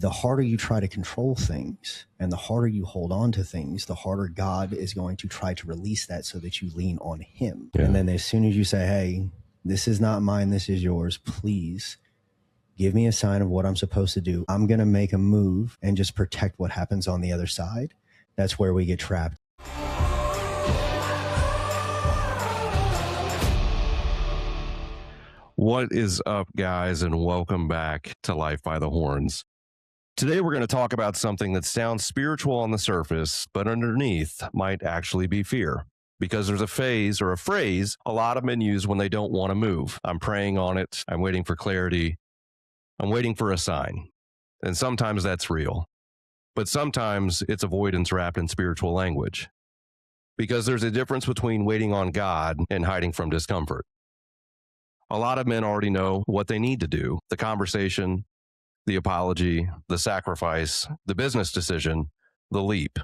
the harder you try to control things and the harder you hold on to things, the harder God is going to try to release that so that you lean on him. Yeah. And then as soon as you say, hey, this is not mine, this is yours, please give me a sign of what I'm supposed to do. I'm going to make a move and just protect what happens on the other side. That's where we get trapped. What is up, guys, and welcome back to Life by the Horns. Today, we're going to talk about something that sounds spiritual on the surface, but underneath might actually be fear. Because there's a phase or a phrase a lot of men use when they don't want to move. I'm praying on it. I'm waiting for clarity. I'm waiting for a sign. And sometimes that's real. But sometimes it's avoidance wrapped in spiritual language. Because there's a difference between waiting on God and hiding from discomfort. A lot of men already know what they need to do: the conversation, the apology, the sacrifice, the business decision, the leap.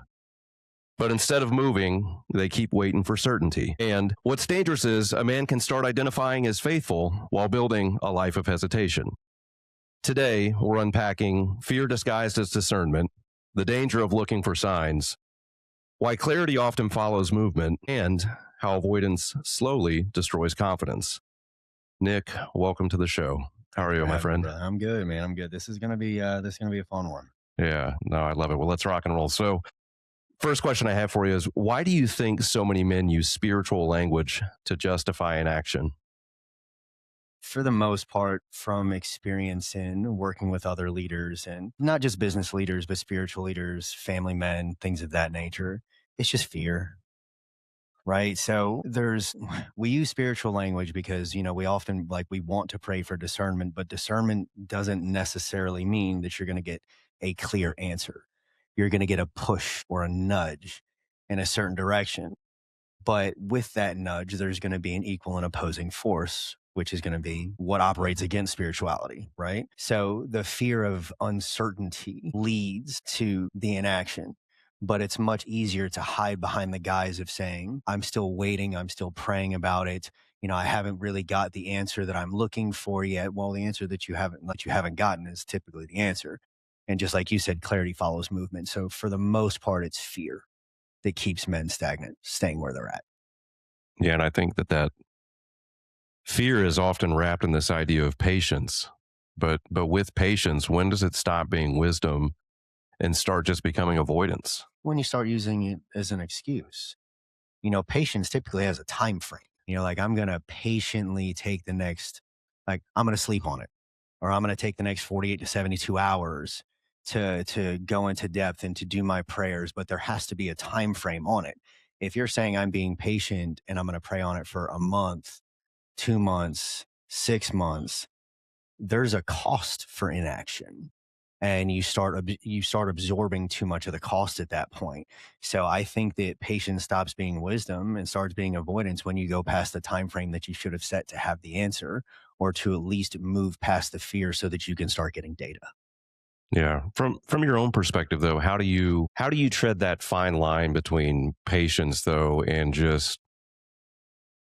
But instead of moving, they keep waiting for certainty. And what's dangerous is a man can start identifying as faithful while building a life of hesitation. Today, we're unpacking fear disguised as discernment, the danger of looking for signs, why clarity often follows movement, and how avoidance slowly destroys confidence. Nick, welcome to the show. How are you, my friend? Brother. I'm good, man. I'm good. This is gonna be a fun one. Yeah, no, I love it. Well, let's rock and roll. So, first question I have for you is, why do you think so many men use spiritual language to justify an action? For the most part, from experience in working with other leaders, and not just business leaders, but spiritual leaders, family men, things of that nature, it's just fear. Right. So we use spiritual language because, we often we want to pray for discernment, but discernment doesn't necessarily mean that you're going to get a clear answer. You're going to get a push or a nudge in a certain direction. But with that nudge, there's going to be an equal and opposing force, which is going to be what operates against spirituality. Right. So the fear of uncertainty leads to the inaction. But it's much easier to hide behind the guise of saying, I'm still waiting, I'm still praying about it. I haven't really got the answer that I'm looking for yet. Well, the answer that you haven't gotten is typically the answer. And just like you said, clarity follows movement. So for the most part, it's fear that keeps men stagnant, staying where they're at. Yeah, and I think that fear is often wrapped in this idea of patience. But with patience, when does it stop being wisdom and start just becoming avoidance? When you start using it as an excuse. Patience typically has a time frame. I'm going to patiently take the next, I'm going to sleep on it, or I'm going to take the next 48 to 72 hours to go into depth and to do my prayers, but there has to be a time frame on it. If you're saying I'm being patient and I'm going to pray on it for a month, 2 months, 6 months, there's a cost for inaction. And you start absorbing too much of the cost at that point. So I think that patience stops being wisdom and starts being avoidance when you go past the time frame that you should have set to have the answer, or to at least move past the fear so that you can start getting data. Yeah. From your own perspective, though, how do you tread that fine line between patience, though, and just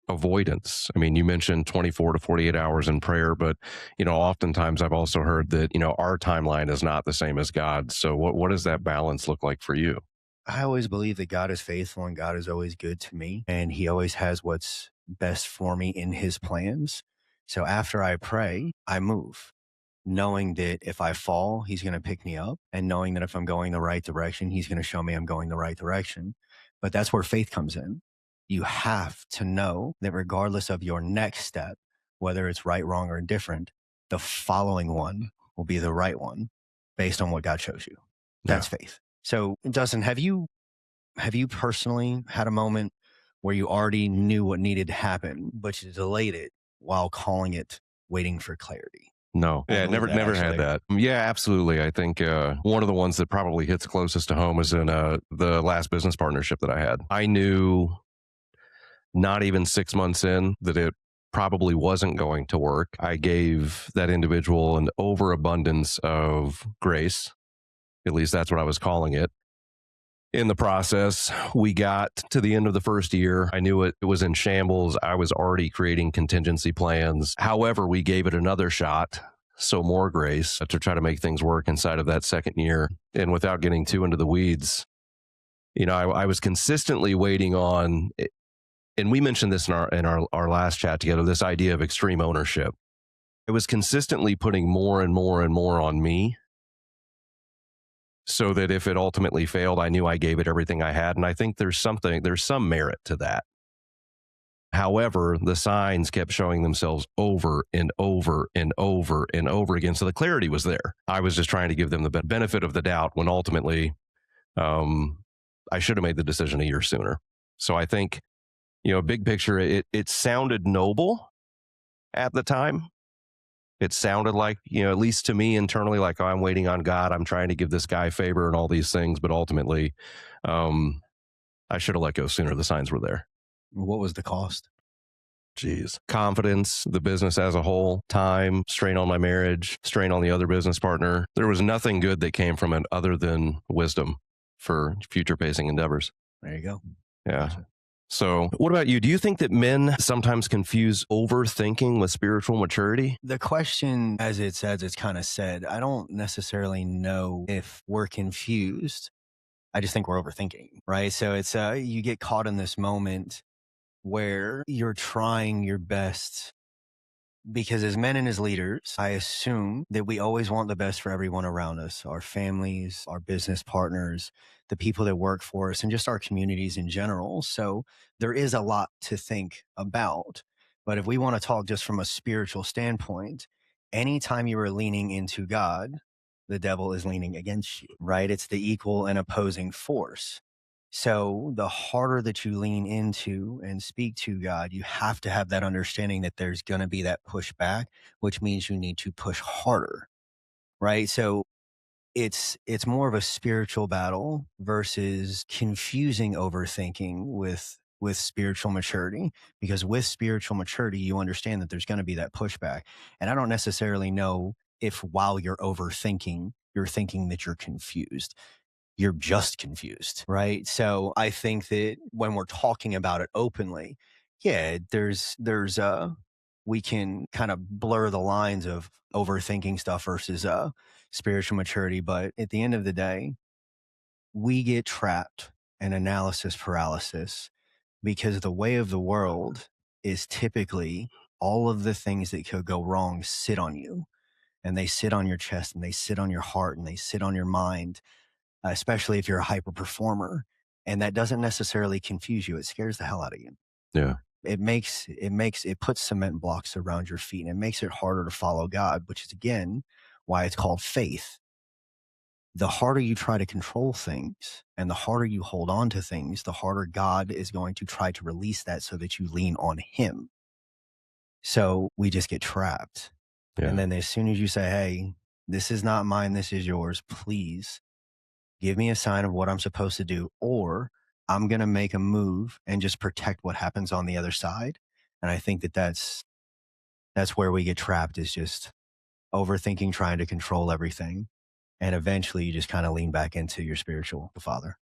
avoidance? I mean, you mentioned 24 to 48 hours in prayer, but, oftentimes I've also heard that, our timeline is not the same as God's. So what does that balance look like for you? I always believe that God is faithful and God is always good to me, and he always has what's best for me in his plans. So after I pray, I move, knowing that if I fall, he's going to pick me up, and knowing that if I'm going the right direction, he's going to show me I'm going the right direction. But that's where faith comes in. You have to know that regardless of your next step, whether it's right, wrong, or indifferent, the following one will be the right one based on what God shows you. That's faith. So, Dustin, have you personally had a moment where you already knew what needed to happen, but you delayed it while calling it waiting for clarity? No, never had that. Yeah, absolutely. I think one of the ones that probably hits closest to home is in the last business partnership that I had. I knew not even 6 months in that it probably wasn't going to work. I gave that individual an overabundance of grace. At least that's what I was calling it. In the process, we got to the end of the first year. I knew it was in shambles. I was already creating contingency plans. However, we gave it another shot so more grace to try to make things work inside of that second year. And without getting too into the weeds, I was consistently waiting on, and we mentioned this in our last chat together, this idea of extreme ownership. I was consistently putting more and more and more on me, so that if it ultimately failed, I knew I gave it everything I had. And I think there's some merit to that. However, the signs kept showing themselves over and over and over and over again. So the clarity was there. I was just trying to give them the benefit of the doubt when ultimately I should have made the decision a year sooner. So I think, big picture, it sounded noble at the time. It sounded like, at least to me internally, like, oh, I'm waiting on God. I'm trying to give this guy favor and all these things. But ultimately, I should have let go sooner. The signs were there. What was the cost? Geez. Confidence, the business as a whole, time, strain on my marriage, strain on the other business partner. There was nothing good that came from it other than wisdom for future facing endeavors. There you go. Yeah. Gotcha. So what about you? Do you think that men sometimes confuse overthinking with spiritual maturity? The question, as it's kind of said, I don't necessarily know if we're confused. I just think we're overthinking, right? So it's, you get caught in this moment where you're trying your best, because as men and as leaders, I assume that we always want the best for everyone around us, our families, our business partners, the people that work for us, and just our communities in general. So there is a lot to think about. But if we want to talk just from a spiritual standpoint, anytime you are leaning into God, the devil is leaning against you, right? It's the equal and opposing force. So the harder that you lean into and speak to God, you have to have that understanding that there's going to be that pushback, which means you need to push harder, right? So it's more of a spiritual battle versus confusing overthinking with spiritual maturity, because with spiritual maturity, you understand that there's going to be that pushback. And I don't necessarily know if while you're overthinking, you're thinking that you're confused. You're just confused, right? So I think that when we're talking about it openly, yeah, we can kind of blur the lines of overthinking stuff versus spiritual maturity. But at the end of the day, we get trapped in analysis paralysis, because the way of the world is typically all of the things that could go wrong sit on you, and they sit on your chest, and they sit on your heart, and they sit on your mind, especially if you're a hyper performer. And that doesn't necessarily confuse you. It scares the hell out of you. Yeah. It puts cement blocks around your feet, and it makes it harder to follow God, which is again why it's called faith. The harder you try to control things and the harder you hold on to things, the harder God is going to try to release that so that you lean on him. So we just get trapped. Yeah. And then as soon as you say, hey, this is not mine, this is yours, please give me a sign of what I'm supposed to do, or I'm going to make a move and just protect what happens on the other side. And I think that that's where we get trapped, is just overthinking, trying to control everything. And eventually you just kind of lean back into your spiritual father.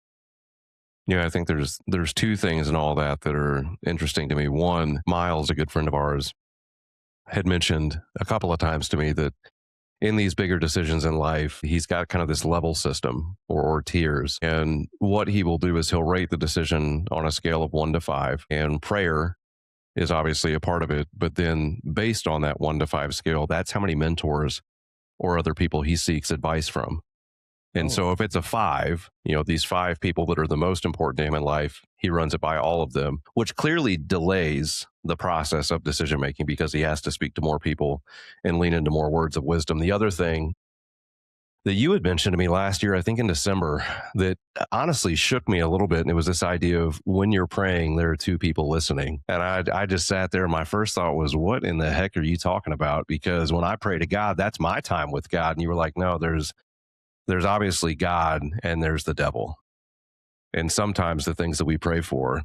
Yeah, I think there's two things in all that are interesting to me. One, Miles, a good friend of ours, had mentioned a couple of times to me that in these bigger decisions in life, he's got kind of this level system or tiers. And what he will do is he'll rate the decision on a scale of 1 to 5. And prayer is obviously a part of it. But then based on that 1 to 5 scale, that's how many mentors or other people he seeks advice from. And so if it's a 5, these 5 people that are the most important to him in life, he runs it by all of them, which clearly delays the process of decision making because he has to speak to more people and lean into more words of wisdom. The other thing that you had mentioned to me last year, I think in December, that honestly shook me a little bit. And it was this idea of when you're praying, there are 2 people listening. And I just sat there. My first thought was, what in the heck are you talking about? Because when I pray to God, that's my time with God. And you were like, no, there's obviously God and there's the devil. And sometimes the things that we pray for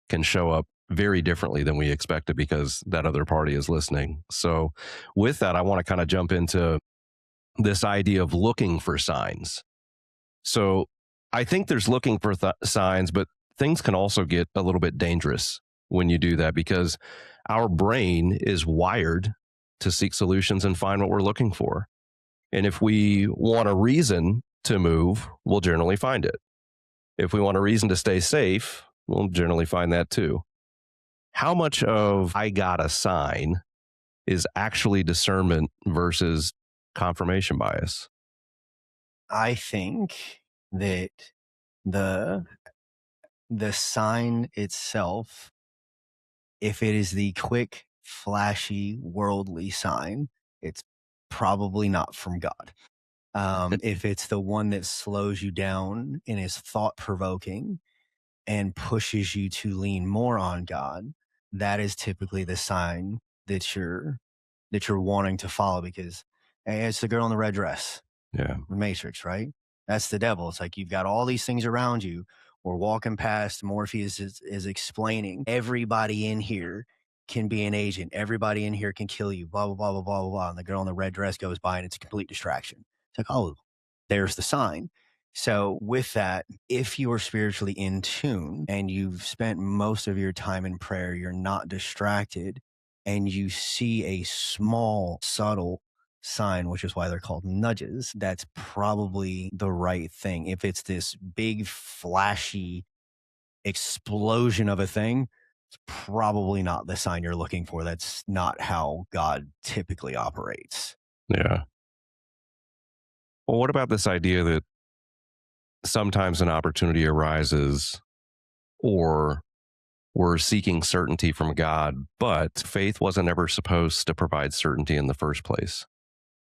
can show up very differently than we expected because that other party is listening. So with that, I want to kind of jump into this idea of looking for signs. So I think there's looking for signs, but things can also get a little bit dangerous when you do that, because our brain is wired to seek solutions and find what we're looking for. And if we want a reason to move, we'll generally find it. If we want a reason to stay safe, we'll generally find that too. How much of I got a sign is actually discernment versus confirmation bias? I think that the the sign itself, if it is the quick, flashy, worldly sign, it's probably not from God. If it's the one that slows you down and is thought provoking and pushes you to lean more on God, that is typically the sign that you're wanting to follow, because hey, it's the girl in the red dress, Yeah. the Matrix, right? That's the devil. It's like you've got all these things around you. We're walking past. Morpheus is explaining everybody in here can be an agent. Everybody in here can kill you. Blah blah blah blah blah blah. And the girl in the red dress goes by, and it's a complete distraction. It's like, oh, there's the sign. So with that, if you are spiritually in tune and you've spent most of your time in prayer, you're not distracted, and you see a small, subtle sign, which is why they're called nudges, that's probably the right thing. If it's this big, flashy explosion of a thing, it's probably not the sign you're looking for. That's not how God typically operates. Yeah. Well, what about this idea that sometimes an opportunity arises or we're seeking certainty from God, but faith wasn't ever supposed to provide certainty in the first place?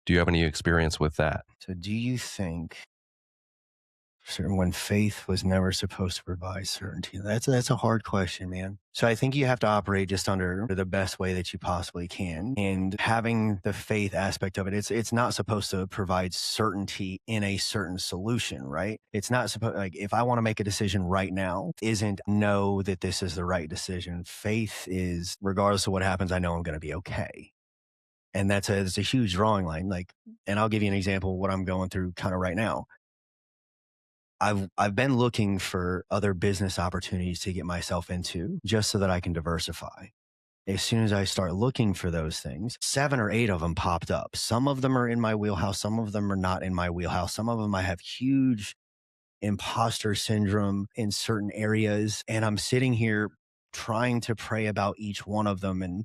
Do you have any experience with that? So, do you think when faith was never supposed to provide certainty? That's a hard question, man. So I think you have to operate just under the best way that you possibly can, and having the faith aspect of it, it's not supposed to provide certainty in a certain solution, right? It's not supposed, like, if I want to make a decision right now, isn't know that this is the right decision. Faith is, regardless of what happens, I know I'm going to be okay. And it's a huge drawing line. Like, and I'll give you an example of what I'm going through kind of right now. I've been looking for other business opportunities to get myself into just so that I can diversify. As soon as I start looking for those things, 7 or 8 of them popped up. Some of them are in my wheelhouse. Some of them are not in my wheelhouse. Some of them I have huge imposter syndrome in certain areas. And I'm sitting here trying to pray about each one of them. And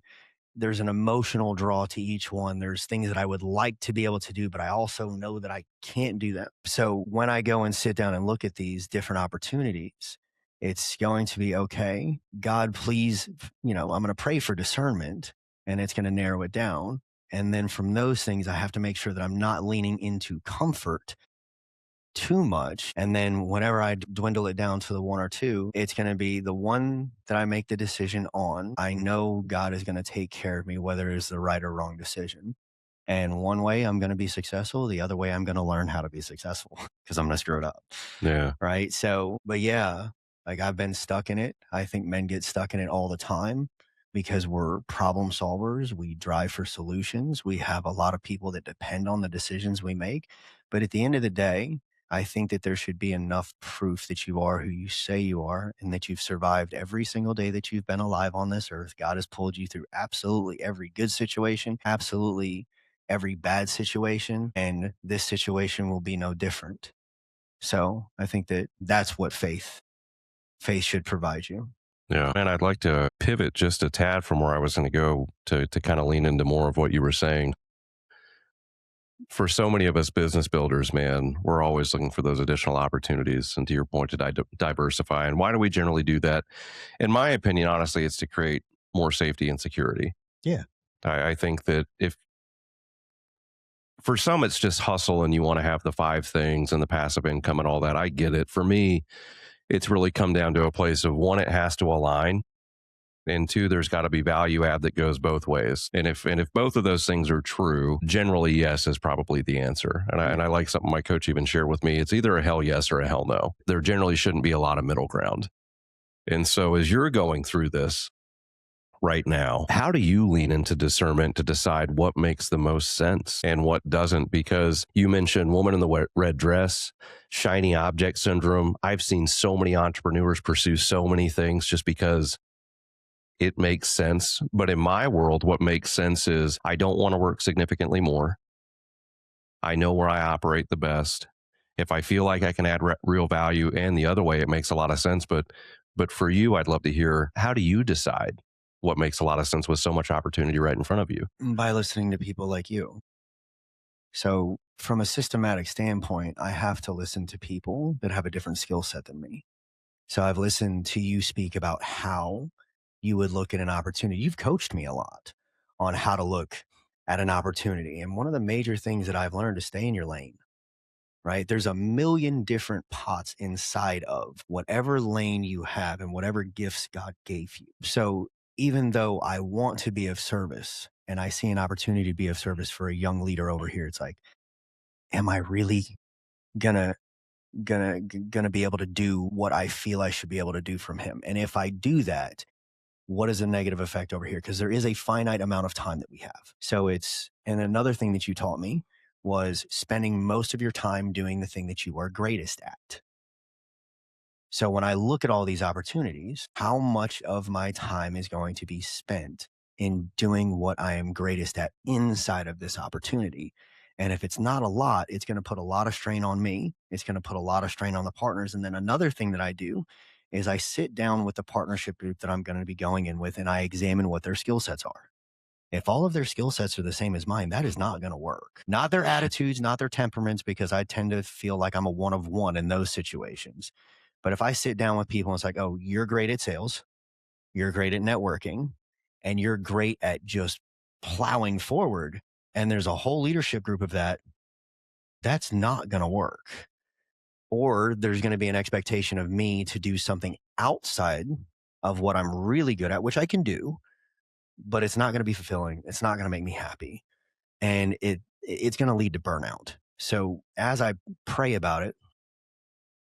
there's an emotional draw to each one. There's things that I would like to be able to do, but I also know that I can't do them. So when I go and sit down and look at these different opportunities, it's going to be, okay, God, please, I'm going to pray for discernment, and it's going to narrow it down. And then from those things, I have to make sure that I'm not leaning into comfort too much. And then whenever I dwindle it down to the 1 or 2, it's going to be the one that I make the decision on. I know God is going to take care of me, whether it's the right or wrong decision. And one way I'm going to be successful, the other way I'm going to learn how to be successful because I'm going to screw it up. Yeah. Right. So, but yeah, like, I've been stuck in it. I think men get stuck in it all the time because we're problem solvers. We drive for solutions. We have a lot of people that depend on the decisions we make. But at the end of the day, I think that there should be enough proof that you are who you say you are, and that you've survived every single day that you've been alive on this earth. God has pulled you through absolutely every good situation, absolutely every bad situation, and this situation will be no different. So I think that that's what faith should provide you. Yeah. And I'd like to pivot just a tad from where I was going to go to kind of lean into more of what you were saying. For so many of us business builders, man, we're always looking for those additional opportunities. And to your point, to diversify. And why do we generally do that? In my opinion, honestly, it's to create more safety and security. Yeah. I think that if for some, it's just hustle and you want to have the 5 things and the passive income and all that. I get it. For me, it's really come down to a place of 1, it has to align. And 2, there's got to be value add that goes both ways. And if both of those things are true, generally yes is probably the answer. And I like something my coach even shared with me. It's either a hell yes or a hell no. There generally shouldn't be a lot of middle ground. And so as you're going through this right now, how do you lean into discernment to decide what makes the most sense and what doesn't? Because you mentioned woman in the red dress, shiny object syndrome. I've seen so many entrepreneurs pursue so many things just because it makes sense. But in my world, what makes sense is I don't want to work significantly more. I know where I operate the best. If I feel like I can add real value, and the other way, it makes a lot of sense. But for you, I'd love to hear, how do you decide what makes a lot of sense with so much opportunity right in front of you? By listening to people like you. So, from a systematic standpoint, I have to listen to people that have a different skill set than me. So, I've listened to you speak about how you would look at an opportunity. You've coached me a lot on how to look at an opportunity. And one of the major things that I've learned is stay in your lane, right? There's a million different pots inside of whatever lane you have and whatever gifts God gave you. So, even though I want to be of service and I see an opportunity to be of service for a young leader over here, it's like, am I really gonna gonna be able to do what I feel I should be able to do from him? And if I do that, what is the negative effect over here? Because there is a finite amount of time that we have. So and another thing that you taught me was spending most of your time doing the thing that you are greatest at. So when I look at all these opportunities, how much of my time is going to be spent in doing what I am greatest at inside of this opportunity? And if it's not a lot, it's going to put a lot of strain on me. It's going to put a lot of strain on the partners. And then another thing that I do is I sit down with the partnership group that I'm going to be going in with and I examine what their skill sets are. If all of their skill sets are the same as mine, that is not going to work. Not their attitudes, not their temperaments, because I tend to feel like I'm a one of one in those situations. But if I sit down with people and it's like, oh, you're great at sales, you're great at networking, and you're great at just plowing forward, and there's a whole leadership group of that, that's not going to work. Or there's going to be an expectation of me to do something outside of what I'm really good at, which I can do, but it's not going to be fulfilling. It's not going to make me happy. And it's going to lead to burnout. So as I pray about it,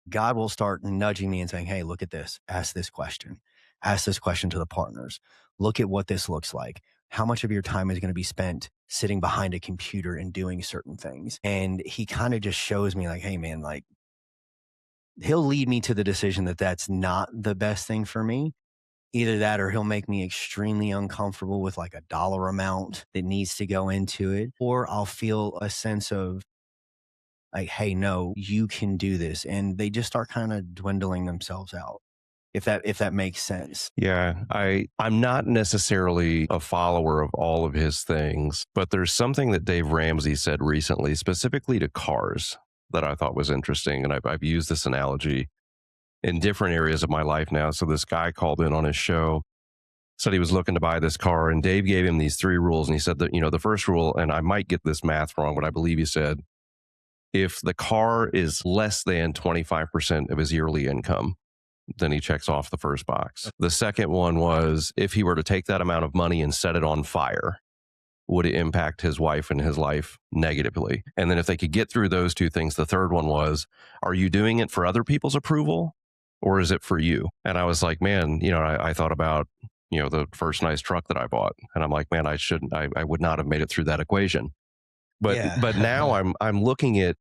God will start nudging me and saying, hey, look at this. Ask this question. Ask this question to the partners. Look at what this looks like. How much of your time is going to be spent sitting behind a computer and doing certain things? And he kind of just shows me like, hey, man, like he'll lead me to the decision that that's not the best thing for me. Either that or he'll make me extremely uncomfortable with like a dollar amount that needs to go into it. Or I'll feel a sense of like, hey, no, you can do this. And they just start kind of dwindling themselves out. If that makes sense. Yeah, I'm not necessarily a follower of all of his things, but there's something that Dave Ramsey said recently, specifically to cars, that I thought was interesting. And I've used this analogy in different areas of my life now. So this guy called in on his show, said he was looking to buy this car, and Dave gave him these three rules. And he said that, the first rule, and I might get this math wrong, but I believe he said, if the car is less than 25% of his yearly income, then he checks off the first box. The second one was, if he were to take that amount of money and set it on fire, would it impact his wife and his life negatively? And then if they could get through those two things, the third one was, are you doing it for other people's approval or is it for you? And I was like, man, I thought about, the first nice truck that I bought. And I'm like, man, I would not have made it through that equation. But now Yeah. I'm looking at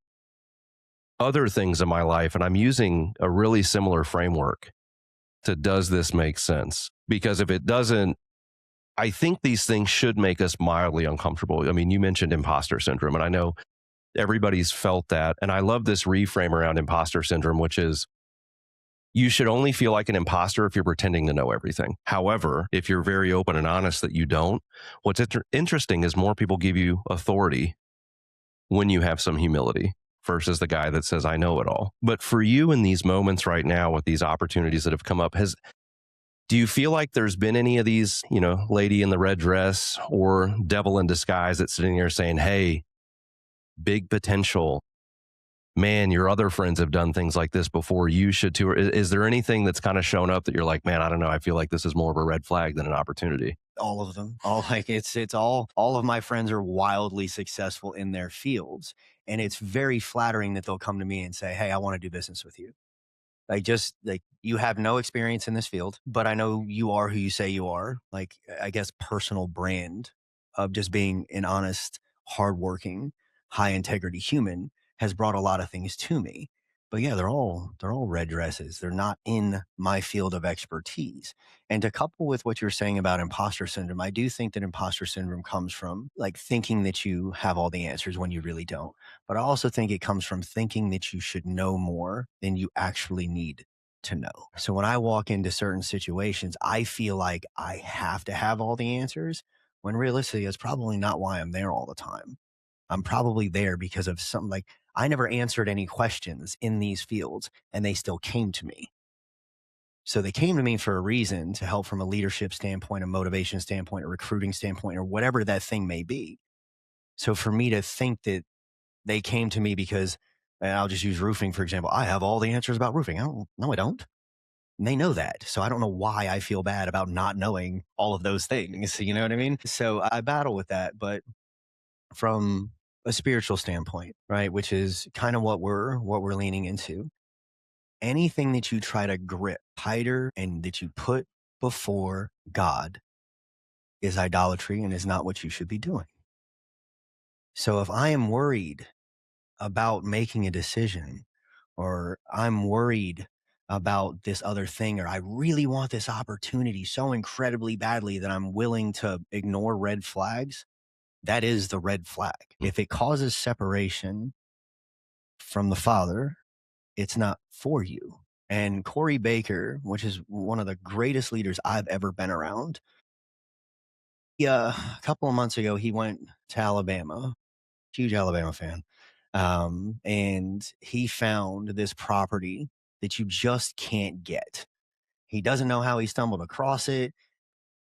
other things in my life and I'm using a really similar framework to, does this make sense? Because if it doesn't, I think these things should make us mildly uncomfortable. I mean, you mentioned imposter syndrome, and I know everybody's felt that. And I love this reframe around imposter syndrome, which is, you should only feel like an imposter if you're pretending to know everything. However, if you're very open and honest that you don't, what's interesting is more people give you authority when you have some humility versus the guy that says, I know it all. But for you in these moments right now with these opportunities that have come up, do you feel like there's been any of these, lady in the red dress or devil in disguise that's sitting there saying, hey, big potential, man, your other friends have done things like this before, you should too? Or is there anything that's kind of shown up that you're like, man, I don't know, I feel like this is more of a red flag than an opportunity? All of them. All like it's all of my friends are wildly successful in their fields. And it's very flattering that they'll come to me and say, hey, I want to do business with you. Like just like you have no experience in this field, but I know you are who you say you are. Like I guess personal brand of just being an honest, hardworking, high integrity human has brought a lot of things to me. But yeah, they're all red dresses. They're not in my field of expertise. And to couple with what you're saying about imposter syndrome, I do think that imposter syndrome comes from like thinking that you have all the answers when you really don't. But I also think it comes from thinking that you should know more than you actually need to know. So when I walk into certain situations, I feel like I have to have all the answers when realistically, that's probably not why I'm there all the time. I'm probably there because of something like I never answered any questions in these fields and they still came to me. So they came to me for a reason to help from a leadership standpoint, a motivation standpoint, a recruiting standpoint, or whatever that thing may be. So for me to think that they came to me because, and I'll just use roofing, for example, I have all the answers about roofing. No, I don't. And they know that. So I don't know why I feel bad about not knowing all of those things. You know what I mean? So I battle with that. But from a spiritual standpoint, right? Which is kind of what we're leaning into. Anything that you try to grip tighter and that you put before God is idolatry and is not what you should be doing. So if I am worried about making a decision or I'm worried about this other thing or I really want this opportunity so incredibly badly that I'm willing to ignore red flags, that is the red flag. If it causes separation from the Father, it's not for you. And Corey Baker, which is one of the greatest leaders I've ever been around, a couple of months ago, he went to Alabama, huge Alabama fan. And he found this property that you just can't get. He doesn't know how he stumbled across it.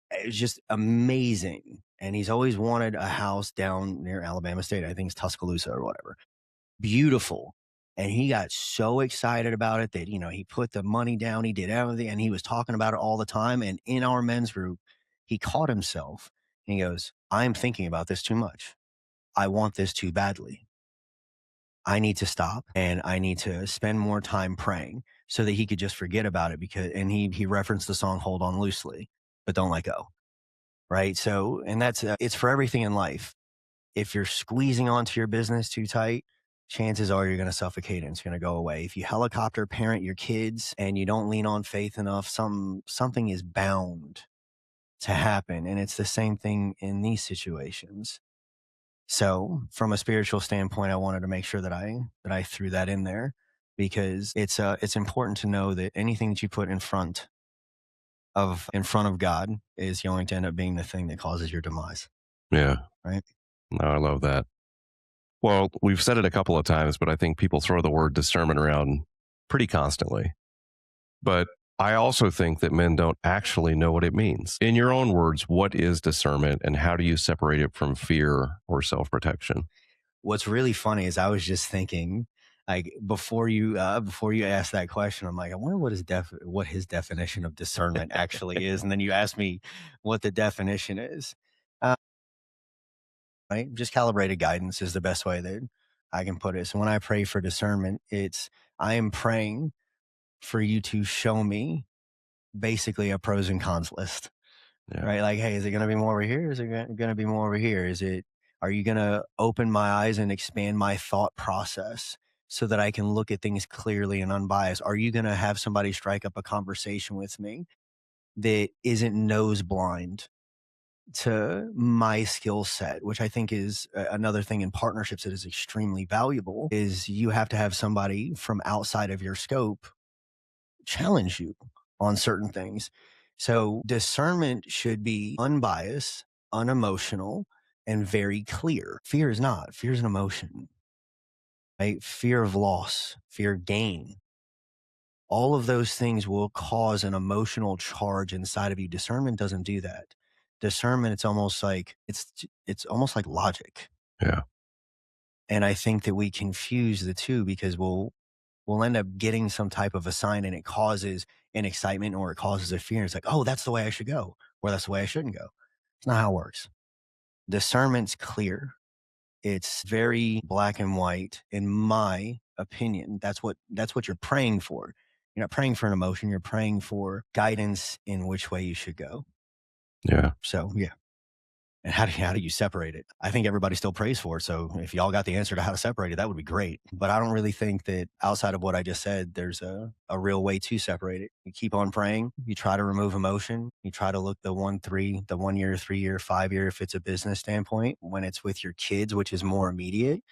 It's just amazing. And he's always wanted a house down near Alabama State. I think it's Tuscaloosa or whatever. Beautiful. And he got so excited about it that, he put the money down, he did everything, and he was talking about it all the time. And in our men's group, he caught himself and he goes, I'm thinking about this too much. I want this too badly. I need to stop and I need to spend more time praying so that he could just forget about it and he referenced the song Hold On Loosely, but don't let go. Right. So, and it's for everything in life. If you're squeezing onto your business too tight, chances are you're going to suffocate and it's going to go away. If you helicopter parent your kids and you don't lean on faith enough, something is bound to happen. And it's the same thing in these situations. So from a spiritual standpoint, I wanted to make sure that I threw that in there because it's important to know that anything that you put in front of God is going to end up being the thing that causes your demise. Yeah. Right. No, I love that. Well, we've said it a couple of times, but I think people throw the word discernment around pretty constantly. But I also think that men don't actually know what it means. In your own words, what is discernment and how do you separate it from fear or self protection? What's really funny is I was just thinking, like before you asked that question, I'm like, I wonder what his definition of discernment actually is, and then you asked me what the definition is. Uh, right, just calibrated guidance is the best way that I can put it. So when I pray for discernment, I am praying for you to show me basically a pros and cons list. Yeah. Right? Like, hey, is it going to be more over here? Is it going to be more over here? Are you going to open my eyes and expand my thought process so that I can look at things clearly and unbiased? Are you going to have somebody strike up a conversation with me that isn't nose blind to my skill set, which I think is another thing in partnerships that is extremely valuable is you have to have somebody from outside of your scope challenge you on certain things. So discernment should be unbiased, unemotional, and very clear. Fear is not. Fear is an emotion, right? Fear of loss, fear of gain. All of those things will cause an emotional charge inside of you. Discernment doesn't do that. Discernment, it's almost like logic. Yeah. And I think that we confuse the two because we'll end up getting some type of a sign and it causes an excitement or it causes a fear. It's like, oh, that's the way I should go, or that's the way I shouldn't go. It's not how it works. Discernment's clear. It's very black and white, in my opinion. That's what you're praying for. You're not praying for an emotion. You're praying for guidance in which way you should go. Yeah. So yeah. And how do you separate it? I think everybody still prays for it. So if y'all got the answer to how to separate it, that would be great. But I don't really think that outside of what I just said, there's a real way to separate it. You keep on praying. You try to remove emotion. You try to look the 1 year, 3 year, 5 year, if it's a business standpoint. When it's with your kids, which is more immediate,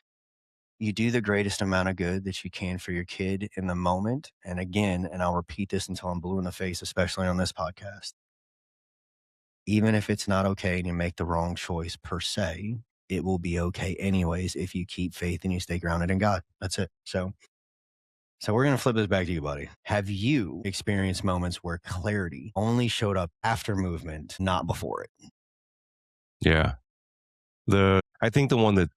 you do the greatest amount of good that you can for your kid in the moment. And again, and I'll repeat this until I'm blue in the face, especially on this podcast, even if it's not okay and you make the wrong choice per se, it will be okay anyways if you keep faith and you stay grounded in God. That's it. So we're going to flip this back to you, buddy. Have you experienced moments where clarity only showed up after movement, not before it? Yeah. I think the one that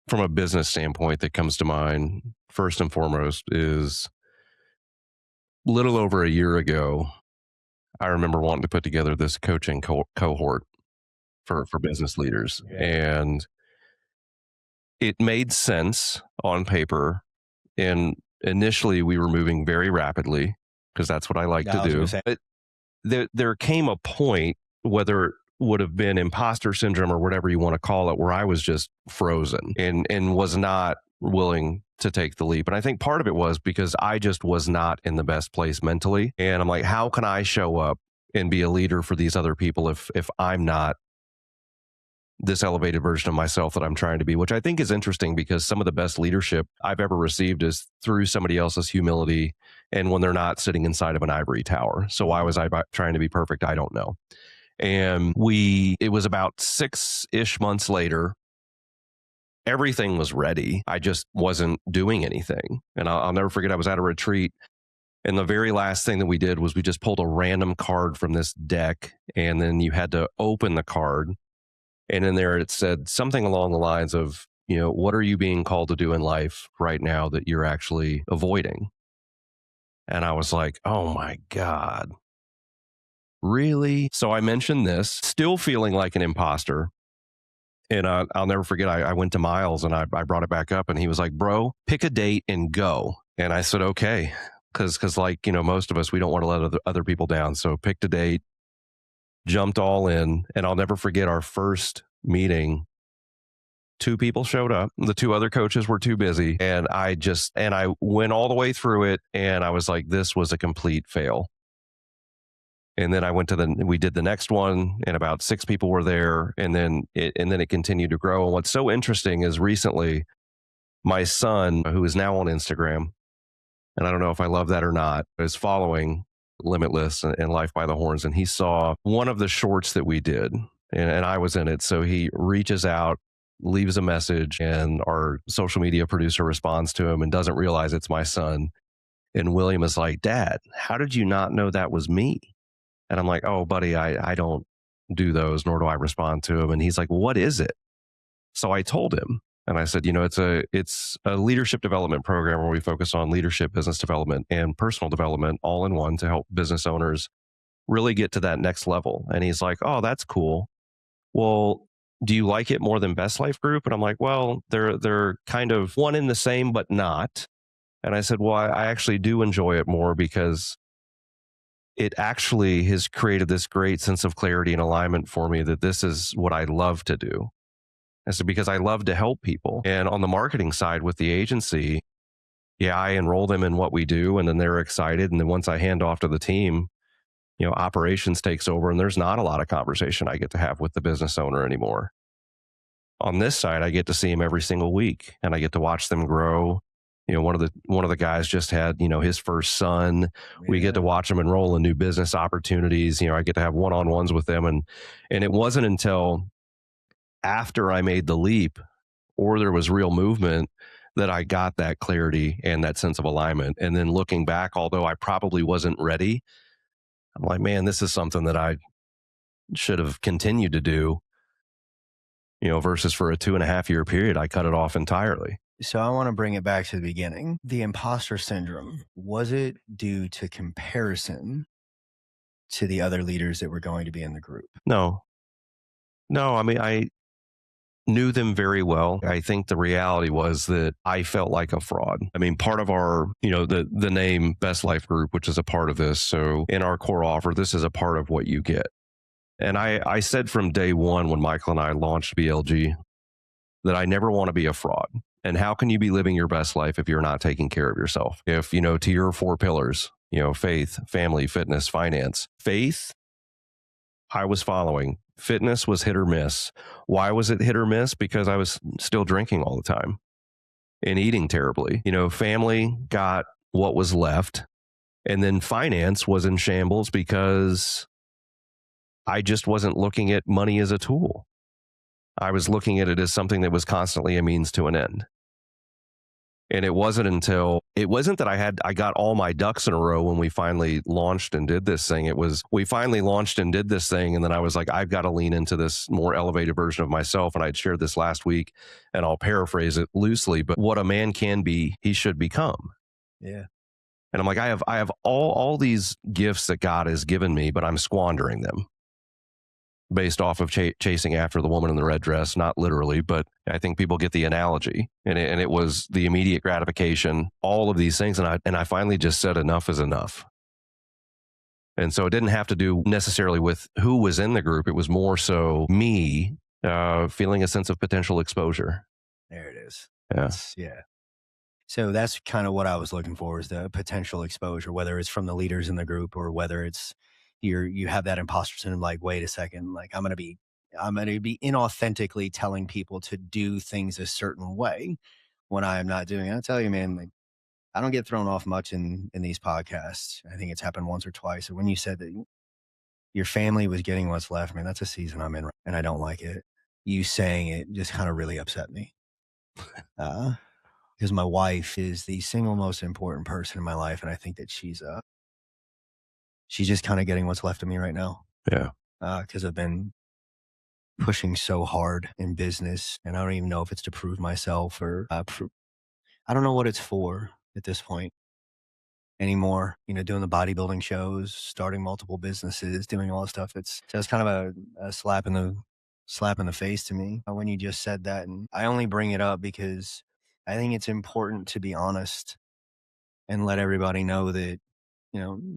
from a business standpoint that comes to mind first and foremost is little over a year ago. I remember wanting to put together this coaching cohort for business leaders, and it made sense on paper. And initially, we were moving very rapidly because that's what I like to do. But there came a point, whether it would have been imposter syndrome or whatever you want to call it, where I was just frozen and was not willing to take the leap. And I think part of it was because I just was not in the best place mentally. And I'm like, how can I show up and be a leader for these other people if I'm not this elevated version of myself that I'm trying to be, which I think is interesting because some of the best leadership I've ever received is through somebody else's humility and when they're not sitting inside of an ivory tower. So why was I trying to be perfect? I don't know. And it was about 6-ish months later, everything was ready. I just wasn't doing anything. And I'll never forget, I was at a retreat. And the very last thing that we did was we just pulled a random card from this deck. And then you had to open the card. And in there, it said something along the lines of, what are you being called to do in life right now that you're actually avoiding? And I was like, oh my God, really? So I mentioned this, still feeling like an imposter. And I'll never forget, I went to Miles and I brought it back up and he was like, bro, pick a date and go. And I said, okay. Because like, most of us, we don't want to let other people down. So picked a date, jumped all in. And I'll never forget our first meeting. 2 people showed up. The 2 other coaches were too busy. And I went all the way through it. And I was like, this was a complete fail. And then we did the next one and about 6 people were there. And then it continued to grow. And what's so interesting is recently my son, who is now on Instagram, and I don't know if I love that or not, is following Limitless and Lyfe by the Horns. And he saw one of the shorts that we did and I was in it. So he reaches out, leaves a message, and our social media producer responds to him and doesn't realize it's my son. And William is like, Dad, how did you not know that was me? And I'm like, oh, buddy, I don't do those, nor do I respond to him. And he's like, what is it? So I told him, and I said, it's a leadership development program where we focus on leadership, business development, and personal development all in one to help business owners really get to that next level. And he's like, oh, that's cool. Well, do you like it more than Best Life Group? And I'm like, well, they're kind of one in the same, but not. And I said, well, I actually do enjoy it more because it actually has created this great sense of clarity and alignment for me that this is what I love to do. I said, because I love to help people. And on the marketing side with the agency, I enroll them in what we do and then they're excited. And then once I hand off to the team, operations takes over and there's not a lot of conversation I get to have with the business owner anymore. On this side, I get to see them every single week and I get to watch them grow. One of the guys just had, his first son. Yeah. We get to watch them enroll in new business opportunities. I get to have one-on-ones with them. And it wasn't until after I made the leap or there was real movement that I got that clarity and that sense of alignment. And then looking back, although I probably wasn't ready, I'm like, man, this is something that I should have continued to do, versus for a 2.5-year period, I cut it off entirely. So I want to bring it back to the beginning. The imposter syndrome, was it due to comparison to the other leaders that were going to be in the group? No. I mean, I knew them very well. I think the reality was that I felt like a fraud. I mean, part of our, the name Best Life Group, which is a part of this. So in our core offer, this is a part of what you get. And I said from day one when Michael and I launched BLG that I never want to be a fraud. And how can you be living your best life if you're not taking care of yourself? If, to your four pillars, faith, family, fitness, finance. Faith, I was following. Fitness was hit or miss. Why was it hit or miss? Because I was still drinking all the time and eating terribly. Family got what was left. And then finance was in shambles because I just wasn't looking at money as a tool. I was looking at it as something that was constantly a means to an end. And it wasn't that I got all my ducks in a row when we finally launched and did this thing. It was, we finally launched and did this thing. And then I was like, I've got to lean into this more elevated version of myself. And I'd shared this last week, and I'll paraphrase it loosely, but what a man can be, he should become. Yeah. And I'm like, I have all these gifts that God has given me, but I'm squandering them based off of chasing after the woman in the red dress, not literally, but I think people get the analogy. And it was the immediate gratification, all of these things. And I finally just said enough is enough. And so it didn't have to do necessarily with who was in the group. It was more so me feeling a sense of potential exposure. There it is. Yeah. Yeah. So that's kind of what I was looking for, is the potential exposure, whether it's from the leaders in the group or whether it's you have that imposter syndrome, like, wait a second, like I'm going to be inauthentically telling people to do things a certain way when I am not doing it. I tell you, man, like, I don't get thrown off much in these podcasts. I think it's happened once or twice. And when you said that your family was getting what's left, man, that's a season I'm in and I don't like it. You saying it just kind of really upset me. Because my wife is the single most important person in my life. And I think that she's just kind of getting what's left of me right now. Yeah. Because I've been pushing so hard in business, and I don't even know if it's to prove myself or I don't know what it's for at this point anymore. Doing the bodybuilding shows, starting multiple businesses, doing all this stuff. It's kind of a slap in the face to me when you just said that. And I only bring it up because I think it's important to be honest and let everybody know that,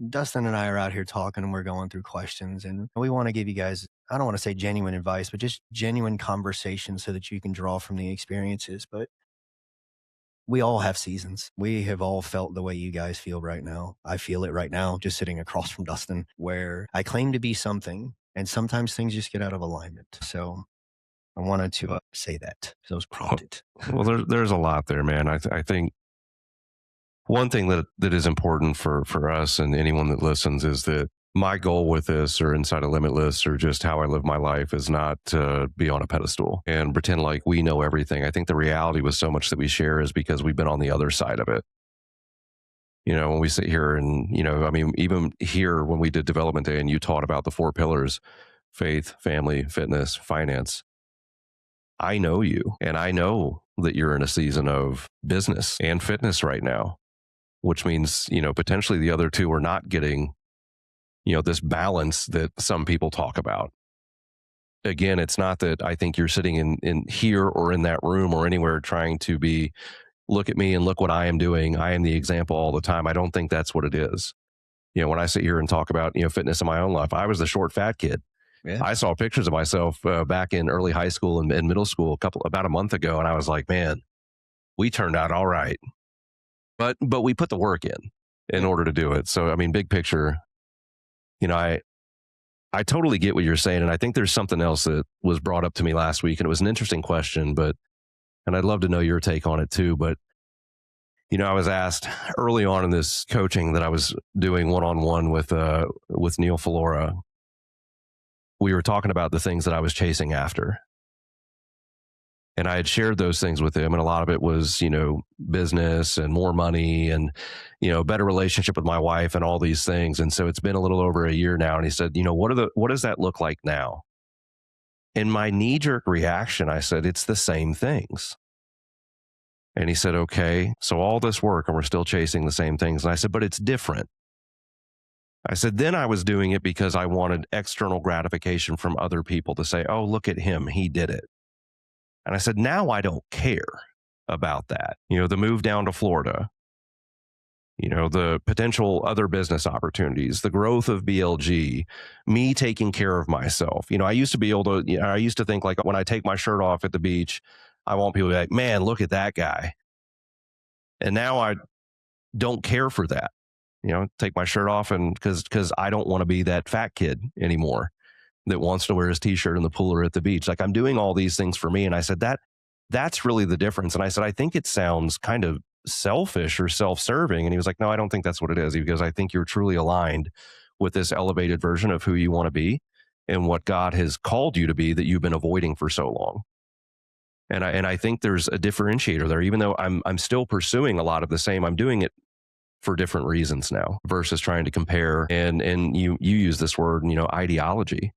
Dustin and I are out here talking and we're going through questions, and we want to give you guys, I don't want to say genuine advice, but just genuine conversation so that you can draw from the experiences. But we all have seasons. We have all felt the way you guys feel right now. I feel it right now, just sitting across from Dustin, where I claim to be something, and sometimes things just get out of alignment. So I wanted to say that. So I was prompted. Well, there's a lot there, man. I think one thing that is important for us and anyone that listens is that my goal with this, or inside of Limitless, or just how I live my life, is not to be on a pedestal and pretend like we know everything. I think the reality with so much that we share is because we've been on the other side of it. When we sit here and, even here when we did Development Day and you taught about the four pillars, faith, family, fitness, finance, I know you, and I know that you're in a season of business and fitness right now, which means, potentially the other two are not getting, this balance that some people talk about. Again, it's not that I think you're sitting in here or in that room or anywhere trying to be, look at me and look what I am doing. I am the example all the time. I don't think that's what it is. When I sit here and talk about, fitness in my own life, I was the short, fat kid. Yeah. I saw pictures of myself back in early high school and middle school about a month ago. And I was like, man, we turned out all right. But we put the work in order to do it. So, big picture, I totally get what you're saying. And I think there's something else that was brought up to me last week, and it was an interesting question, and I'd love to know your take on it too. But, I was asked early on in this coaching that I was doing one-on-one with Neil Flora. We were talking about the things that I was chasing after. And I had shared those things with him. And a lot of it was, business and more money and, better relationship with my wife and all these things. And so it's been a little over a year now. And he said, what does that look like now? And my knee-jerk reaction, I said, it's the same things. And he said, okay, so all this work and we're still chasing the same things. And I said, but it's different. I said, then I was doing it because I wanted external gratification from other people to say, oh, look at him, he did it. And I said, now I don't care about that. The move down to Florida, the potential other business opportunities, the growth of BLG, me taking care of myself. I used to be able to, I used to think like when I take my shirt off at the beach, I want people to be like, man, look at that guy. And now I don't care for that, take my shirt off and because I don't want to be that fat kid anymore that wants to wear his t-shirt in the pool or at the beach. Like I'm doing all these things for me. And I said that's really the difference. And I said, I think it sounds kind of selfish or self-serving. And he was like, no, I don't think that's what it is, because I think you're truly aligned with this elevated version of who you want to be and what God has called you to be that you've been avoiding for so long. And I think there's a differentiator there, even though I'm still pursuing a lot of the same. I'm doing it for different reasons now versus trying to compare. And you use this word, ideology.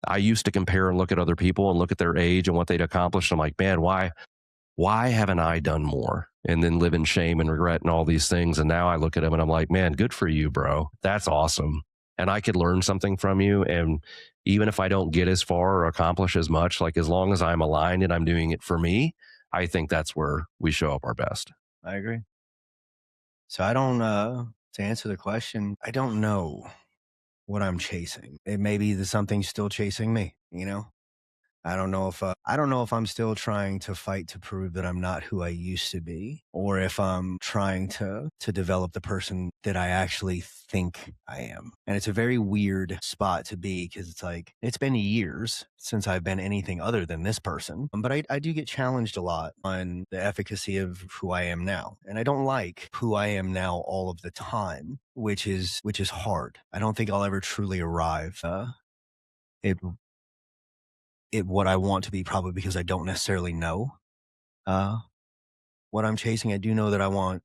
I used to compare and look at other people and look at their age and what they'd accomplished. I'm like, man, why haven't I done more? And then live in shame and regret and all these things. And now I look at them and I'm like, man, good for you, bro. That's awesome. And I could learn something from you. And even if I don't get as far or accomplish as much, like as long as I'm aligned and I'm doing it for me, I think that's where we show up our best. I agree. So I don't, to answer the question, I don't know what I'm chasing. It may be that something's still chasing me, I don't know if I'm still trying to fight to prove that I'm not who I used to be, or if I'm trying to develop the person that I actually think I am. And it's a very weird spot to be because it's like it's been years since I've been anything other than this person. But I do get challenged a lot on the efficacy of who I am now. And I don't like who I am now all of the time, which is hard. I don't think I'll ever truly arrive at what I want to be, probably because I don't necessarily know uh, what I'm chasing. I do know that I want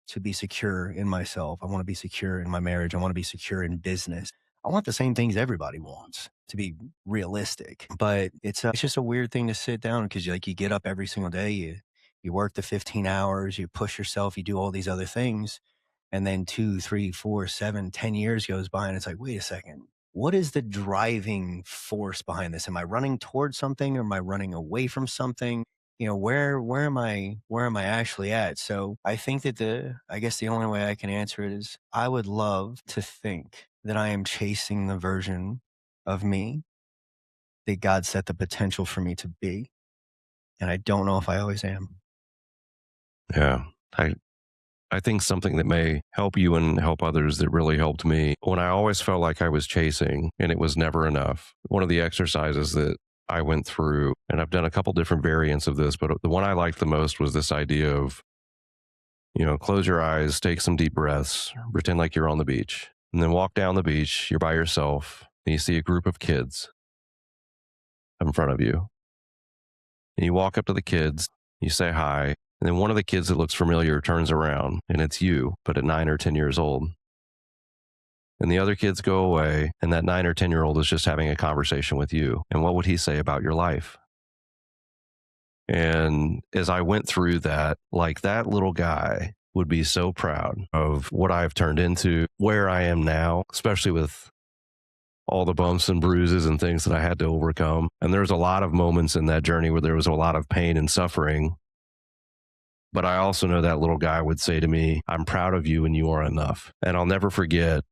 to be secure in myself. I want to be secure in my marriage. I want to be secure in business. I want the same things everybody wants, to be realistic. But it's just a weird thing to sit down because you get up every single day, you work the 15 hours, you push yourself, you do all these other things, and then 2, 3, 4, 7, 10 years goes by, and it's like, wait a second. What is the driving force behind this? Am I running towards something or am I running away from something? Where am I actually at? So I think that I guess the only way I can answer it is I would love to think that I am chasing the version of me that God set the potential for me to be. And I don't know if I always am. Yeah. I think something that may help you and help others that really helped me when I always felt like I was chasing and it was never enough. One of the exercises that I went through, and I've done a couple different variants of this, but the one I liked the most was this idea of, close your eyes, take some deep breaths, pretend like you're on the beach, and then walk down the beach. You're by yourself, and you see a group of kids in front of you. And you walk up to the kids, you say hi, and then one of the kids that looks familiar turns around and it's you, but at 9 or 10 years old. And the other kids go away, and that 9 or 10 year old is just having a conversation with you. And what would he say about your life? And as I went through that, like that little guy would be so proud of what I've turned into, where I am now, especially with all the bumps and bruises and things that I had to overcome. And there's a lot of moments in that journey where there was a lot of pain and suffering. But I also know that little guy would say to me, I'm proud of you and you are enough. And I'll never forget,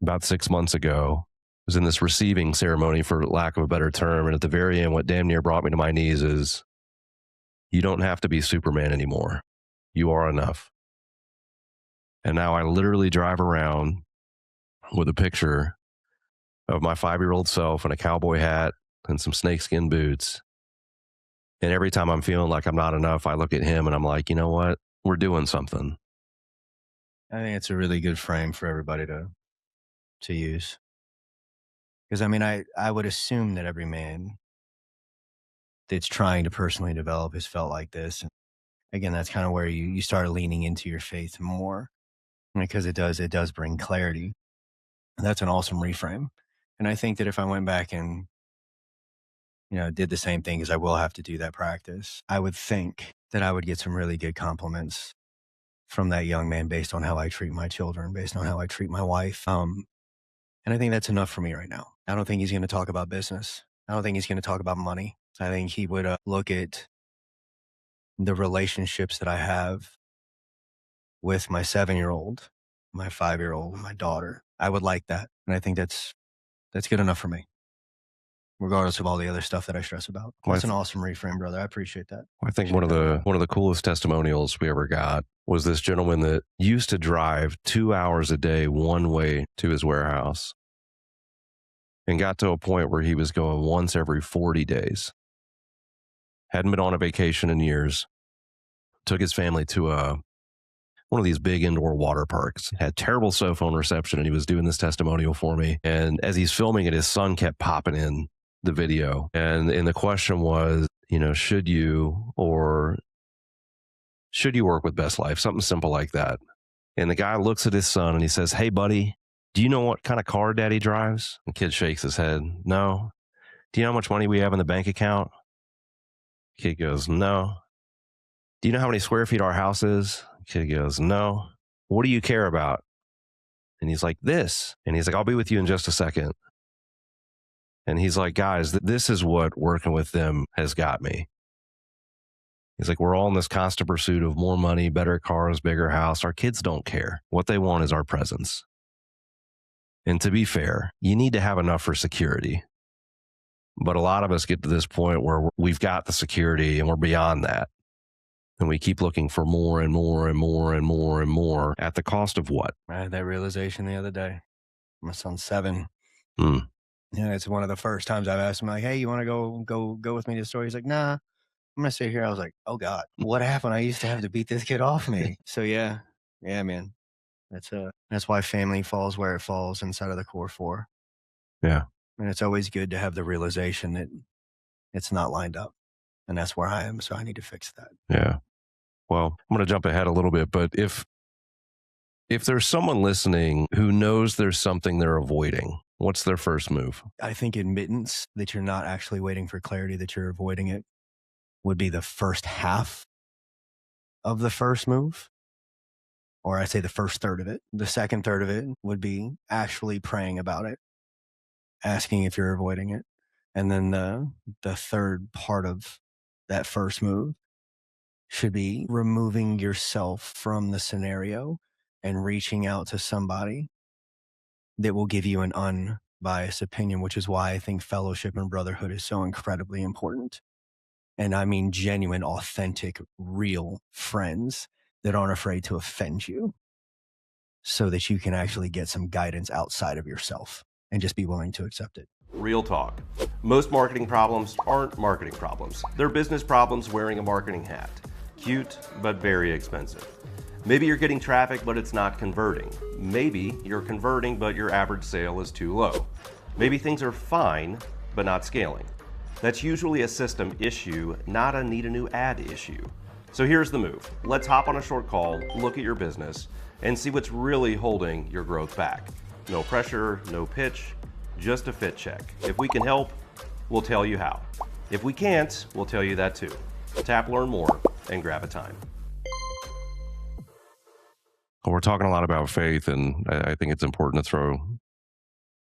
about 6 months ago, I was in this receiving ceremony, for lack of a better term. And at the very end, what damn near brought me to my knees is, you don't have to be Superman anymore. You are enough. And now I literally drive around with a picture of my 5-year-old self in a cowboy hat and some snakeskin boots. And every time I'm feeling like I'm not enough, I look at him and I'm like, you know what? We're doing something. I think it's a really good frame for everybody to use. Because I would assume that every man that's trying to personally develop has felt like this. And again, that's kind of where you start leaning into your faith more, because it does bring clarity. And that's an awesome reframe. And I think that if I went back and, did the same thing, because I will have to do that practice, I would think that I would get some really good compliments from that young man based on how I treat my children, based on how I treat my wife. And I think that's enough for me right now. I don't think he's going to talk about business. I don't think he's going to talk about money. I think he would look at the relationships that I have with my 7-year-old, my 5-year-old, my daughter. I would like that. And I think that's good enough for me, regardless of all the other stuff that I stress about. Well, That's an awesome reframe, brother. I appreciate that. I think one of the coolest testimonials we ever got was this gentleman that used to drive 2 hours a day one way to his warehouse and got to a point where he was going once every 40 days. Hadn't been on a vacation in years. Took his family to one of these big indoor water parks. Had terrible cell phone reception, and he was doing this testimonial for me. And as he's filming it, his son kept popping in the video. And the question was, should you work with Best Life? Something simple like that. And the guy looks at his son and he says, "Hey, buddy, do you know what kind of car daddy drives?" The kid shakes his head. "No." "Do you know how much money we have in the bank account?" Kid goes, "No." "Do you know how many square feet our house is?" Kid goes, "No." "What do you care about?" And he's like, "This." And he's like, "I'll be with you in just a second." And he's like, "Guys, this is what working with them has got me." He's like, "We're all in this constant pursuit of more money, better cars, bigger house. Our kids don't care. What they want is our presence. And to be fair, you need to have enough for security. But a lot of us get to this point where we've got the security and we're beyond that. And we keep looking for more and more and more and more and more at the cost of what?" I had that realization the other day. My son's 7. Hmm. Yeah, it's one of the first times I've asked him, like, "Hey, you want to go with me to the store?" He's like, "Nah, I'm gonna sit here." I was like, "Oh God, what happened? I used to have to beat this kid off me." So yeah, man. That's why family falls where it falls inside of the core 4. Yeah. And it's always good to have the realization that it's not lined up. And that's where I am. So I need to fix that. Yeah. Well, I'm going to jump ahead a little bit, but if there's someone listening who knows there's something they're avoiding, what's their first move? I think admittance that you're not actually waiting for clarity, that you're avoiding it, would be the first half of the first move. Or I say the first third of it. The second third of it would be actually praying about it, asking if you're avoiding it. And then the third part of that first move should be removing yourself from the scenario and reaching out to somebody that will give you an unbiased opinion, which is why I think fellowship and brotherhood is so incredibly important. And I mean genuine, authentic, real friends that aren't afraid to offend you so that you can actually get some guidance outside of yourself and just be willing to accept it. Real talk. Most marketing problems aren't marketing problems. They're business problems wearing a marketing hat. Cute, but very expensive. Maybe you're getting traffic, but it's not converting. Maybe you're converting, but your average sale is too low. Maybe things are fine, but not scaling. That's usually a system issue, not a need a new ad issue. So here's the move. Let's hop on a short call, look at your business, and see what's really holding your growth back. No pressure, no pitch, just a fit check. If we can help, we'll tell you how. If we can't, we'll tell you that too. Tap learn more and grab a time. Well, we're talking a lot about faith, and I think it's important to throw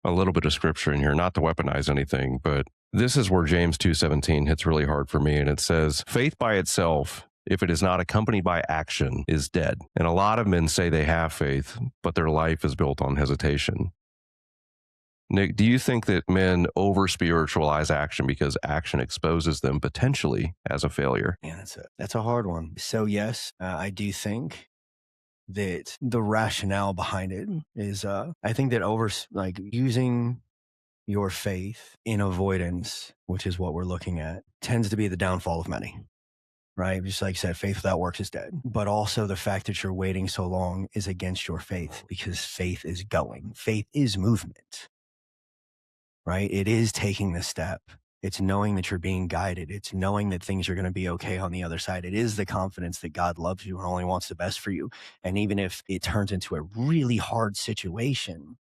a little bit of scripture in here, not to weaponize anything, but this is where James 2:17 hits really hard for me. And it says, "Faith by itself, if it is not accompanied by action, is dead." And a lot of men say they have faith, but their life is built on hesitation. Nick, do you think that men over spiritualize action because action exposes them potentially as a failure? Man, that's a hard one. So yes, I do think that the rationale behind it is, I think that using your faith in avoidance, which is what we're looking at, tends to be the downfall of many, right? Just like you said, faith without works is dead. But also the fact that you're waiting so long is against your faith, because faith is going. Faith is movement, right? It is taking the step. It's knowing that you're being guided. It's knowing that things are going to be okay on the other side. It is the confidence that God loves you and only wants the best for you. And even if it turns into a really hard situation,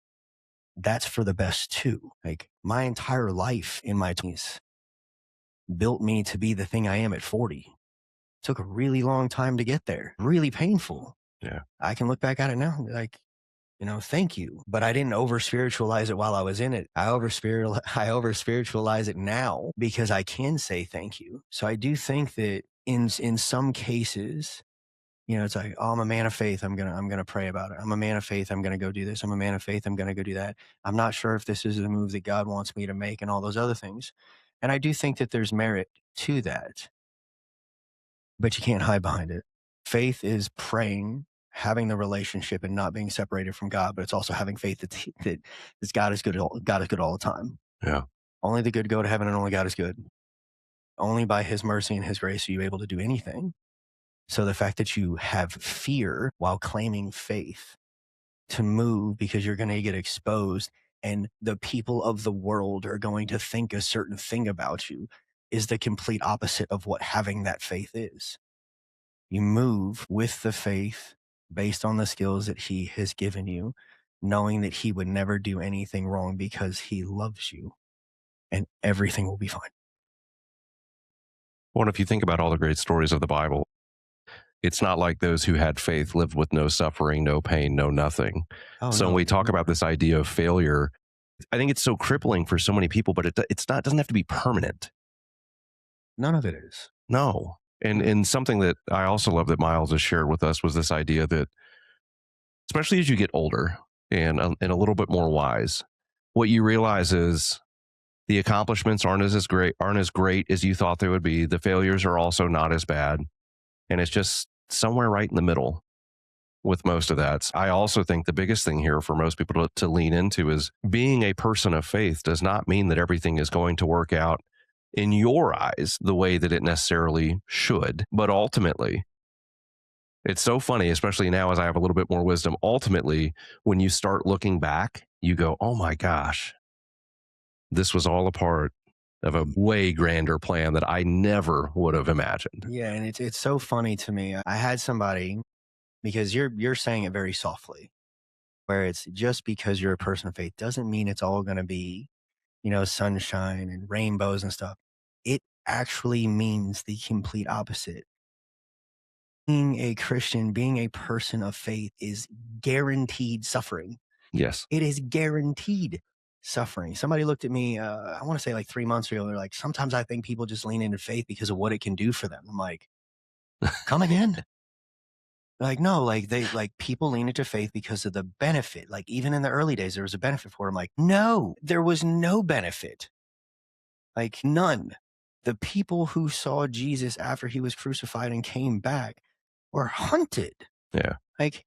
that's for the best too. Like my entire life in my 20s built me to be the thing I am at 40. It took a really long time to get there. Really painful. Yeah. I can look back at it now and be like, thank you. But I didn't over spiritualize it while I was in it. I over spiritualize it now because I can say thank you. So I do think that in some cases, It's like, oh, I'm a man of faith. I'm gonna pray about it. I'm a man of faith. I'm gonna go do this. I'm a man of faith. I'm gonna go do that. I'm not sure if this is the move that God wants me to make, and all those other things. And I do think that there's merit to that, but you can't hide behind it. Faith is praying, having the relationship, and not being separated from God. But it's also having faith that God is good. God is good all the time. Yeah. Only the good go to heaven, and only God is good. Only by His mercy and His grace are you able to do anything. So the fact that you have fear while claiming faith to move because you're going to get exposed and the people of the world are going to think a certain thing about you is the complete opposite of what having that faith is. You move with the faith based on the skills that He has given you, knowing that He would never do anything wrong because He loves you, and everything will be fine. Well, if you think about all the great stories of the Bible, it's not like those who had faith lived with no suffering, no pain, no nothing. Oh, So no. when we talk about this idea of failure, I think it's so crippling for so many people, but doesn't have to be permanent. None of it is. No. And something that I also love that Miles has shared with us was this idea that, especially as you get older and a little bit more wise, what you realize is the accomplishments aren't as great as you thought they would be. The failures are also not as bad. And it's just somewhere right in the middle with most of that. I also think the biggest thing here for most people to lean into is being a person of faith does not mean that everything is going to work out in your eyes the way that it necessarily should. But ultimately, it's so funny, especially now as I have a little bit more wisdom. Ultimately, when you start looking back, you go, oh my gosh, this was all a part of a way grander plan that I never would have imagined. Yeah, and it's so funny to me. I had somebody, because you're saying it very softly, where it's just because you're a person of faith doesn't mean it's all going to be, sunshine and rainbows and stuff. It actually means the complete opposite. Being a Christian, being a person of faith is guaranteed suffering. Yes. It is guaranteed suffering. Somebody looked at me, I want to say like 3 months ago. They're like, sometimes I think people just lean into faith because of what it can do for them. I'm like, come again? Like, no, people lean into faith because of the benefit. Like, even in the early days, there was a benefit for them. Like, no, there was no benefit. Like, none. The people who saw Jesus after He was crucified and came back were hunted. Yeah. Like,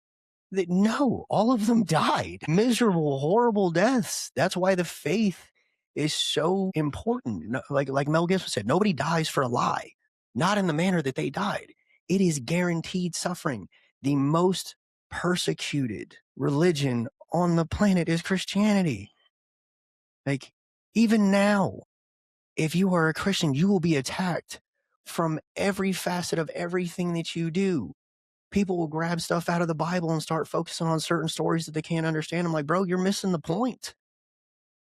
no, all of them died. Miserable, horrible deaths. That's why the faith is so important. Like Mel Gibson said, nobody dies for a lie, not in the manner that they died. It is guaranteed suffering. The most persecuted religion on the planet is Christianity. Like, even now, if you are a Christian, you will be attacked from every facet of everything that you do. People will grab stuff out of the Bible and start focusing on certain stories that they can't understand. I'm like, bro, you're missing the point.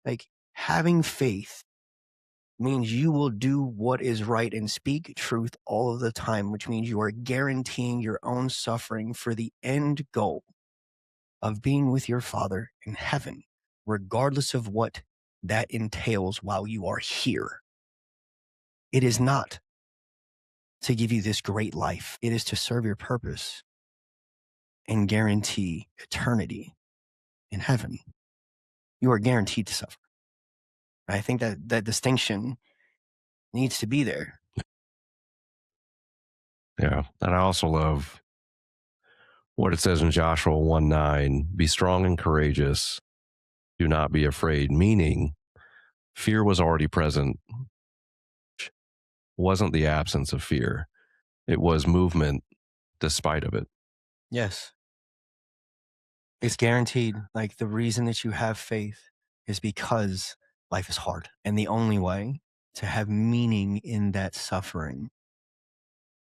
Like, having faith means you will do what is right and speak truth all of the time, which means you are guaranteeing your own suffering for the end goal of being with your Father in heaven, regardless of what that entails while you are here. It is not to give you this great life. It is to serve your purpose and guarantee eternity in heaven. You are guaranteed to suffer. I think that distinction needs to be there. Yeah. And I also love what it says in Joshua 1:9, be strong and courageous. Do not be afraid, meaning fear was already present. It wasn't the absence of fear. It was movement despite of it. Yes. It's guaranteed. Like, the reason that you have faith is because life is hard. And the only way to have meaning in that suffering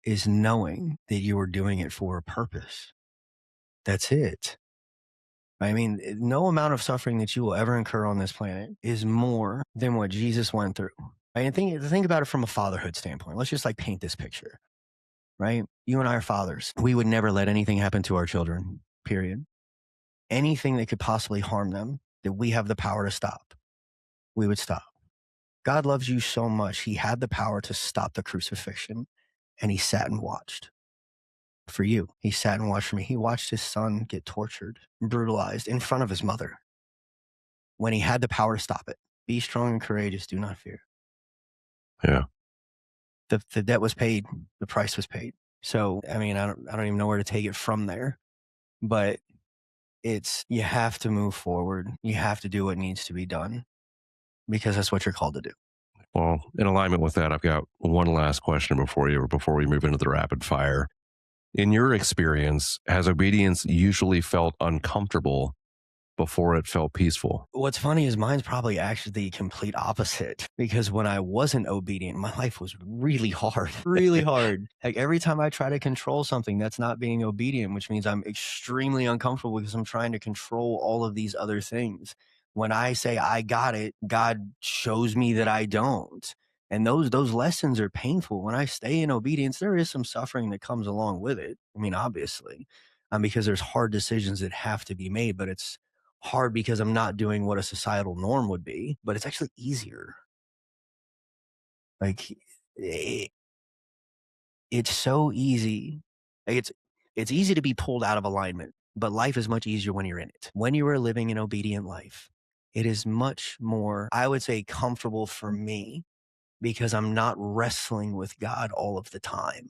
is knowing that you are doing it for a purpose. That's it. I mean, no amount of suffering that you will ever incur on this planet is more than what Jesus went through. And think about it from a fatherhood standpoint. Let's just paint this picture, right? You and I are fathers. We would never let anything happen to our children, period. Anything that could possibly harm them, that we have the power to stop, we would stop. God loves you so much. He had the power to stop the crucifixion, and He sat and watched. for you. He sat and watched for me. He watched his son get tortured, brutalized in front of his mother when he had the power to stop it. Be strong and courageous. Do not fear. Yeah. The debt was paid. The price was paid. So, I mean, I don't even know where to take it from there, but you have to move forward. You have to do what needs to be done because that's what you're called to do. Well, in alignment with that, I've got one last question before we move into the rapid fire. In your experience, has obedience usually felt uncomfortable before it felt peaceful? What's funny is mine's probably actually the complete opposite, because when I wasn't obedient, my life was really hard, really hard. Like every time I try to control something, that's not being obedient, which means I'm extremely uncomfortable because I'm trying to control all of these other things. When I say I got it, God shows me that I don't. And those lessons are painful. When I stay in obedience, there is some suffering that comes along with it. I mean, obviously, because there's hard decisions that have to be made, but it's hard because I'm not doing what a societal norm would be, but it's actually easier. Like it's so easy. Like it's easy to be pulled out of alignment, but life is much easier when you're in it. When you are living an obedient life, it is much more, I would say, comfortable for me because I'm not wrestling with God all of the time.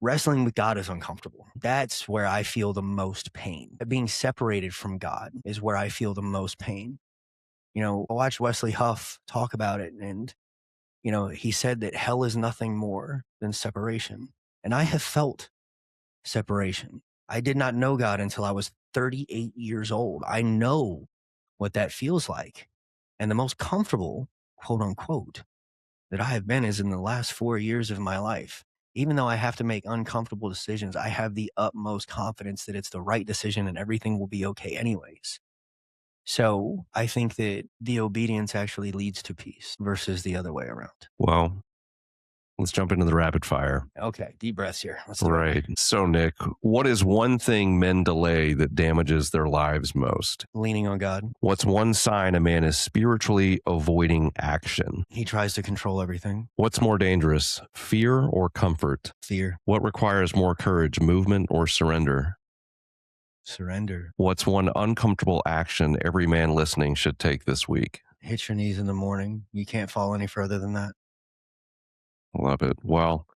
Wrestling with God is uncomfortable. That's where I feel the most pain. Being separated from God is where I feel the most pain. I watched Wesley Huff talk about it, and, he said that hell is nothing more than separation. And I have felt separation. I did not know God until I was 38 years old. I know what that feels like. And the most comfortable, quote unquote, that I have been is in the last 4 years of my life. Even though I have to make uncomfortable decisions, I have the utmost confidence that it's the right decision and everything will be okay anyways. So I think that the obedience actually leads to peace versus the other way around. Well, let's jump into the rapid fire. Okay, deep breaths here. Let's do it. Right. So, Nick, what is one thing men delay that damages their lives most? Leaning on God. What's one sign a man is spiritually avoiding action? He tries to control everything. What's more dangerous, fear or comfort? Fear. What requires more courage, movement or surrender? Surrender. What's one uncomfortable action every man listening should take this week? Hit your knees in the morning. You can't fall any further than that. Love it. Well,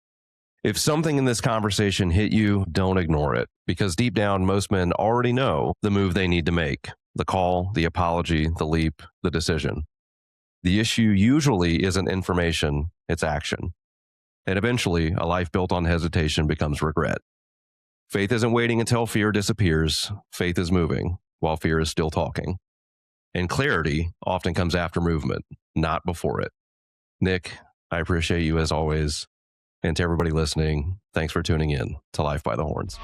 if something in this conversation hit you, don't ignore it, because deep down, most men already know the move they need to make: the call, the apology, the leap, the decision. The issue usually isn't information, it's action. And eventually, a life built on hesitation becomes regret. Faith isn't waiting until fear disappears. Faith is moving while fear is still talking. And clarity often comes after movement, not before it. Nick, I appreciate you as always. And to everybody listening, thanks for tuning in to Lyfe by the Horns.